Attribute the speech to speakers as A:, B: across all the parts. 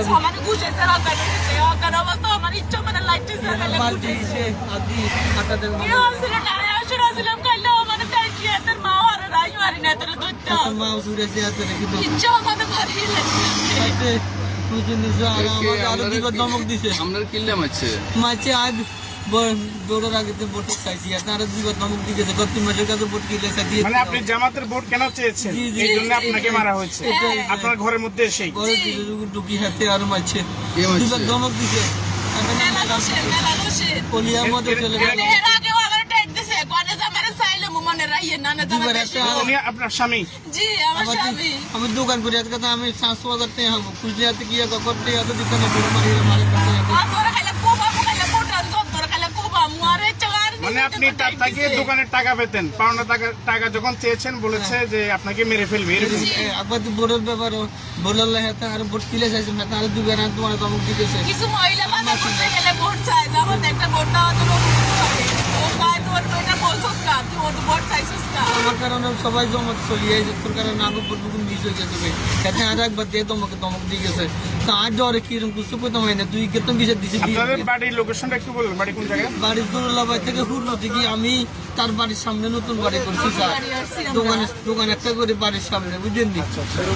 A: সমানে ঘুষে স্যার অজ্ঞান অবস্থা আমার ইচ্ছা মানে লাইটে স্যার কেউ আসলে টানে আসলে আসলাম কাইলে মানে দেখি এদের মা আর রাই মারি না এদের দুধটা
B: মা সুরে সে আছে নাকি তো
A: ইচ্ছা মানে ভারী লাগছে
B: মুঝে নিছো আরো দিবা ধমক দিছে
C: আপনার কিল্লে মারছে
B: মাছে আজ বোর্ডের আগে তো ভোট চাইছি আর দিবা ধমক দিয়েছে গত মাসের কাছে ভোট কিলে চাইছি
D: মানে আপনি জামাতের ভোট কেন চেয়েছেন এই জন্য আপনাকে মারা হয়েছে আপনার ঘরের মধ্যে এসেই
B: ঘরে ঢুকি হাতে আর মাছে
C: কে মারছে?
B: দিবা ধমক দিছে
A: মেলা দোষে
B: কলিয়ার মধ্যে চলে গেল
A: এর আগেও আমার টেট দিছে কোনে জামারে চাইলে মনে রাইয়ে না না
B: দিবার
A: জামারে
B: একটা
D: উনি আপনার স্বামী
A: জি আমার স্বামী
B: আমি দোকান করে আজকে আমি 500,000 টাকা হবো কুচলিয়াতে গিয়ে করতে এত দিতে না বড় মারি মালিক
A: তোরা খাইলে কোবা খাইলে পোটান তোরা খাইলে কোবা মুয়ারে চার
D: মানে আপনি তার থেকে দোকানের টাকা পেতেন পাওনা টাকা যখন চেয়েছেন বলেছে যে আপনাকে মেরে ফেলবে এরকম
B: আবার তো বড় ব্যাপার বললে হ্যাঁ আর ভোট কিলে চাইছে না তাহলে দুগান তোমার ধমক দিতেছে
A: কিছু মহিলা বাধা করতে গেলে ভোট চাই যেমন একটা ভোট দেওয়া তো ও গায়ে তোর এটা বলছস কা তুই ওর ভোট চাইছিস কা
B: আমার কারণে সবাই জমত চলিয়ে যায় তোর কারণে আগে ভোট বুকুন মিস হয়ে গেছে এখানে আর একবার দিয়ে তোমাকে ধমক দিয়ে গেছে তা আজ ডরে কিরকম কিছু করতে হয় না তুই কেতন বিষয় দিছিস
D: আপনাদের বাড়ির লোকেশনটা একটু বলুন বাড়ি কোন জায়গায়
B: বাড়ির দুর্লাভাই থেকে হুরলো থেকে আমি তার বাড়ির সামনে নতুন বাড়ি করছি স্যার দোকান একটা করে বাড়ির সামনে বুঝলেন নি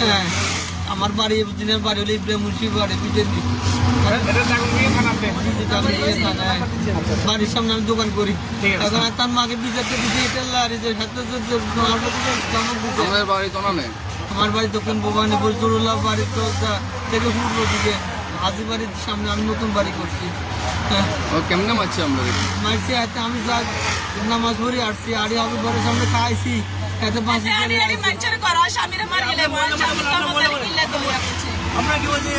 B: হ্যাঁ আমার বাড়ি দিনের বাড়ি হলে ইব্রাহিম মুন্সি বাড়ি বুঝলেন নি
D: এটা জাগুলিয়া থানাতে
B: বাড়ির সামনে আমি দোকান করি
D: ঠিক আছে।
B: এখন তার মাকে বিচারতে দিচ্ছি এটা লারিজের সাথে
C: আপনার বাড়ি কোনা নেই
B: আমার বাড়ি দক্ষিণ ভবানী বজরুল্লাহ বাড়ি তো থেকে হুরলো দিকে হাজি বাড়ির সামনে আমি নতুন বাড়ি করছি হ্যাঁ
C: ও কেমনে মারছে আপনার
B: মারছি হাতে আমি যা নামাজ পড়ি আসছি আরে আমি ঘরের সামনে খাইছি এতে বাঁচি
A: আরে আরে মানুষের করা স্বামীরে মারিলে স্বামী আমাদের কিল্লে তো রাখছে
E: আপনার কি বলছে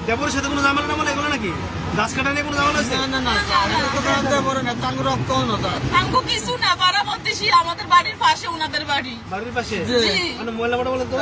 E: দেবরের সাথে কোনো ঝামেলা না বলে এগুলো নাকি গাছ কাটা নিয়ে কোনো ঝামেলা আছে
B: না না এটা তো কাঁদতে পারে না তাঙ্গ রক্ত না তার
A: আঙ্গু কিছু না পাড়া প্রতিবেশী আমাদের বাড়ির পাশে ওনাদের বাড়ি
E: বাড়ির পাশে
B: জি।
E: মানে মহিলা বলে তো